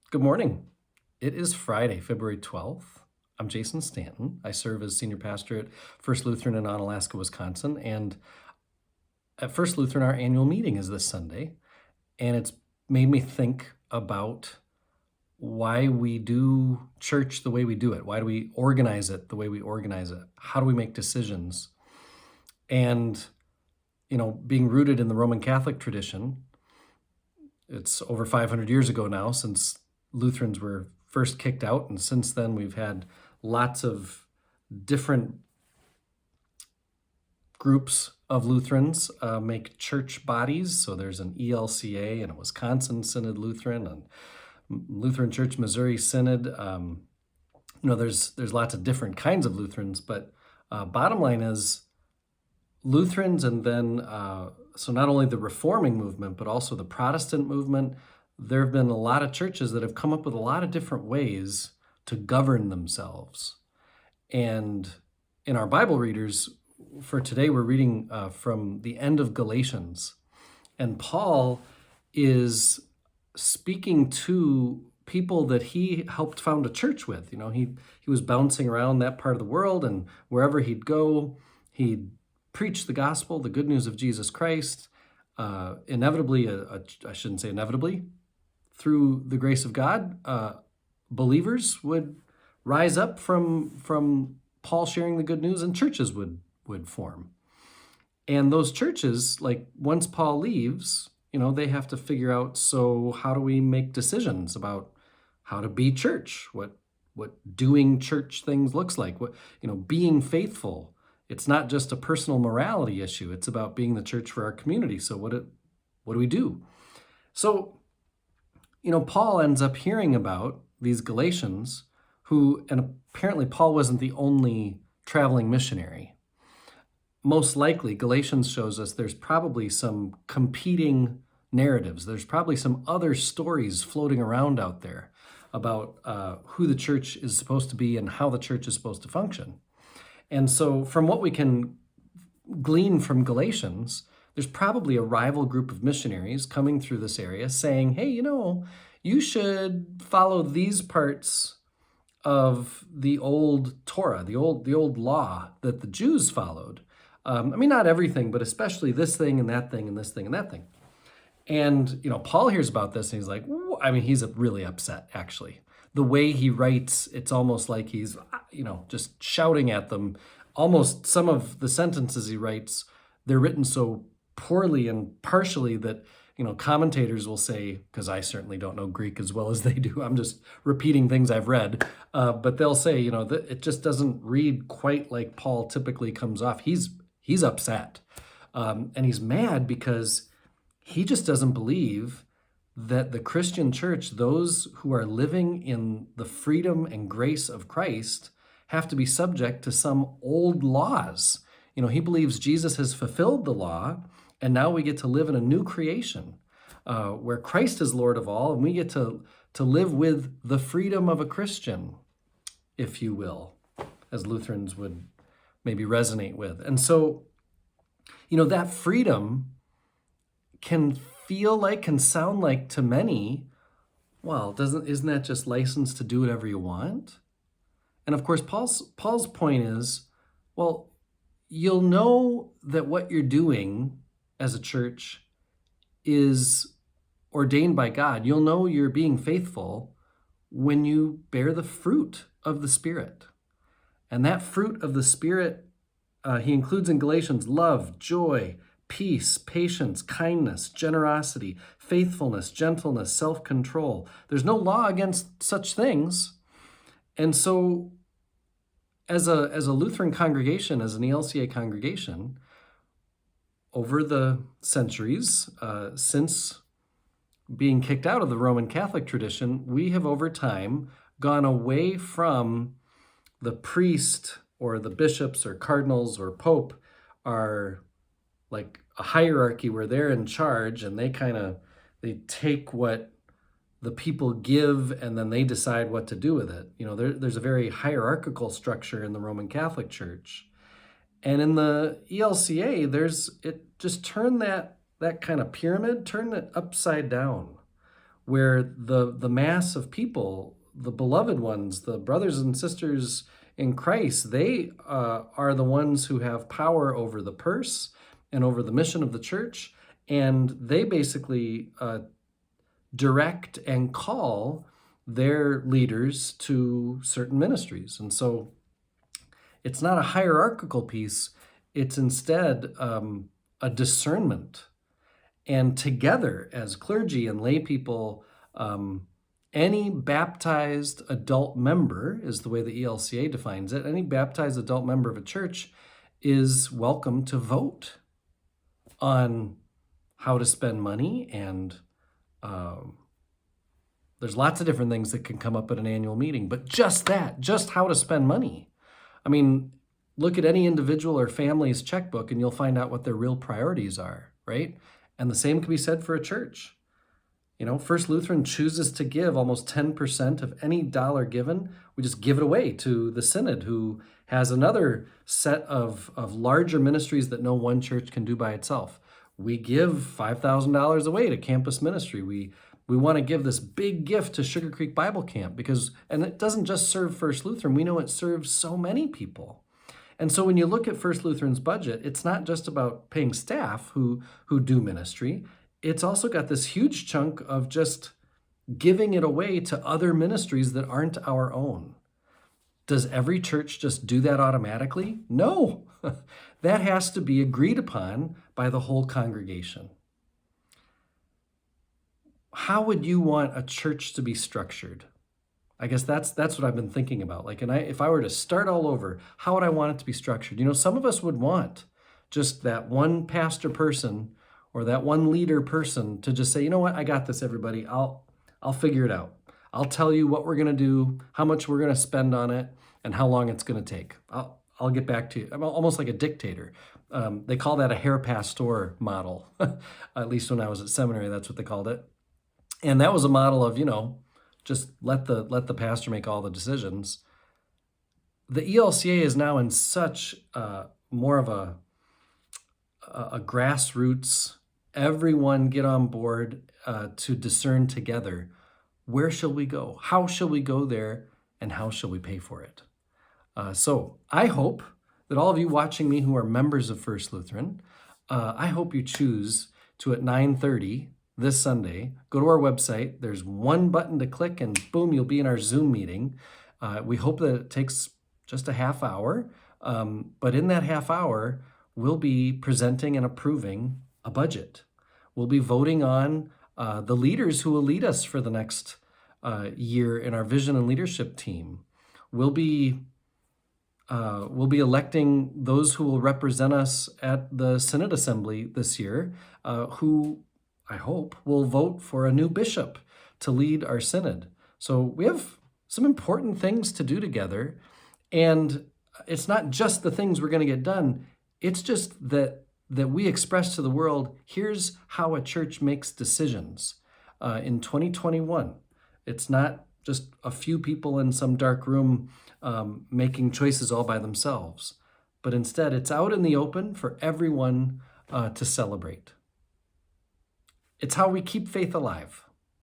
Good morning. It is Friday, February 12th. I'm Jason Stanton. I serve as senior pastor at First Lutheran in Onalaska, Wisconsin. And at First Lutheran, our annual meeting is this Sunday. And it's made me think about why we do church the way we do it. Why do we organize it the way we organize it? How do we make decisions? And, being rooted in the Roman Catholic tradition, it's over 500 years ago now since Lutherans were first kicked out. And since then, we've had lots of different groups of Lutherans make church bodies. So there's an ELCA and a Wisconsin Synod Lutheran and Lutheran Church Missouri Synod. There's lots of different kinds of Lutherans, but bottom line is Lutherans, and then so not only the Reforming movement, but also the Protestant movement. There have been a lot of churches that have come up with a lot of different ways to govern themselves. And in our Bible readers for today, we're reading from the end of Galatians. And Paul is speaking to people that he helped found a church with. He was bouncing around that part of the world, and wherever he'd go, he'd preach the gospel, the good news of Jesus Christ. Inevitably, I shouldn't say inevitably, through the grace of God, believers would rise up from Paul sharing the good news, and churches would form. And those churches, like once Paul leaves, they have to figure out, so how do we make decisions about how to be church? What doing church things looks like? Being faithful. It's not just a personal morality issue. It's about being the church for our community. So what do we do? So, Paul ends up hearing about these Galatians who, and apparently Paul wasn't the only traveling missionary. Most likely, Galatians shows us there's probably some competing narratives. There's probably some other stories floating around out there about who the church is supposed to be and how the church is supposed to function. And so from what we can glean from Galatians, there's probably a rival group of missionaries coming through this area saying, hey, you should follow these parts of the old Torah, the old law that the Jews followed. Not everything, but especially this thing and that thing and this thing and that thing. And, Paul hears about this and he's like, he's really upset, actually. The way he writes, it's almost like he's, just shouting at them. Almost some of the sentences he writes, they're written so poorly and partially that, commentators will say, because I certainly don't know Greek as well as they do, I'm just repeating things I've read, but they'll say, that it just doesn't read quite like Paul typically comes off. He's upset. And he's mad because he just doesn't believe that the Christian church, those who are living in the freedom and grace of Christ, have to be subject to some old laws. He believes Jesus has fulfilled the law, and now we get to live in a new creation where Christ is Lord of all, and we get to live with the freedom of a Christian, if you will, as Lutherans would maybe resonate with. And so, that freedom can sound like to many, well, isn't that just license to do whatever you want? And of course, Paul's point is, well, you'll know that what you're doing as a church is ordained by God. You'll know you're being faithful when you bear the fruit of the Spirit. And that fruit of the Spirit, he includes in Galatians love, joy, peace, patience, kindness, generosity, faithfulness, gentleness, self-control. There's no law against such things. And so as a Lutheran congregation, as an ELCA congregation, over the centuries, since being kicked out of the Roman Catholic tradition, we have over time gone away from the priest or the bishops or cardinals or pope are like a hierarchy where they're in charge and they take what the people give and then they decide what to do with it. There's a very hierarchical structure in the Roman Catholic Church. And in the ELCA, it just turned that kind of pyramid, turned it upside down, where the mass of people, the beloved ones, the brothers and sisters in Christ, they are the ones who have power over the purse and over the mission of the church, and they basically direct and call their leaders to certain ministries. And so it's not a hierarchical piece, it's instead a discernment. And together, as clergy and lay people, any baptized adult member, is the way the ELCA defines it, any baptized adult member of a church is welcome to vote on how to spend money. And there's lots of different things that can come up at an annual meeting, but just how to spend money. I mean, look at any individual or family's checkbook and you'll find out what their real priorities are, right? And the same can be said for a church. You know, First Lutheran chooses to give almost 10% of any dollar given. We just give it away to the Synod, who has another set of larger ministries that no one church can do by itself. We give $5,000 away to campus ministry. We want to give this big gift to Sugar Creek Bible Camp because, and it doesn't just serve First Lutheran, we know it serves so many people. And so when you look at First Lutheran's budget, it's not just about paying staff who do ministry. It's also got this huge chunk of just giving it away to other ministries that aren't our own. Does every church just do that automatically? No. That has to be agreed upon by the whole congregation. How would you want a church to be structured? I guess that's what I've been thinking about. Like, if I were to start all over, how would I want it to be structured? You know, some of us would want just that one pastor person or that one leader person to just say, you know what, I got this, everybody. I'll figure it out. I'll tell you what we're going to do, how much we're going to spend on it, and how long it's going to take. I'll get back to you. I'm almost like a dictator. They call that a hair pastor model. At least when I was at seminary, that's what they called it. And that was a model of, you know, just let the pastor make all the decisions. The ELCA is now in such more of a grassroots, everyone get on board to discern together. Where shall we go? How shall we go there? And how shall we pay for it? So I hope that all of you watching me who are members of First Lutheran, I hope you choose to, at 9:30 this Sunday, go to our website. There's one button to click and boom, you'll be in our Zoom meeting. We hope that it takes just a half hour, but in that half hour, we'll be presenting and approving a budget. We'll be voting on the leaders who will lead us for the next year in our vision and leadership team. We'll be electing those who will represent us at the Synod Assembly this year, who I hope will vote for a new bishop to lead our synod. So we have some important things to do together, and it's not just the things we're going to get done. It's just that we express to the world, here's how a church makes decisions in 2021. It's not just a few people in some dark room making choices all by themselves, but instead it's out in the open for everyone to celebrate. It's how we keep faith alive.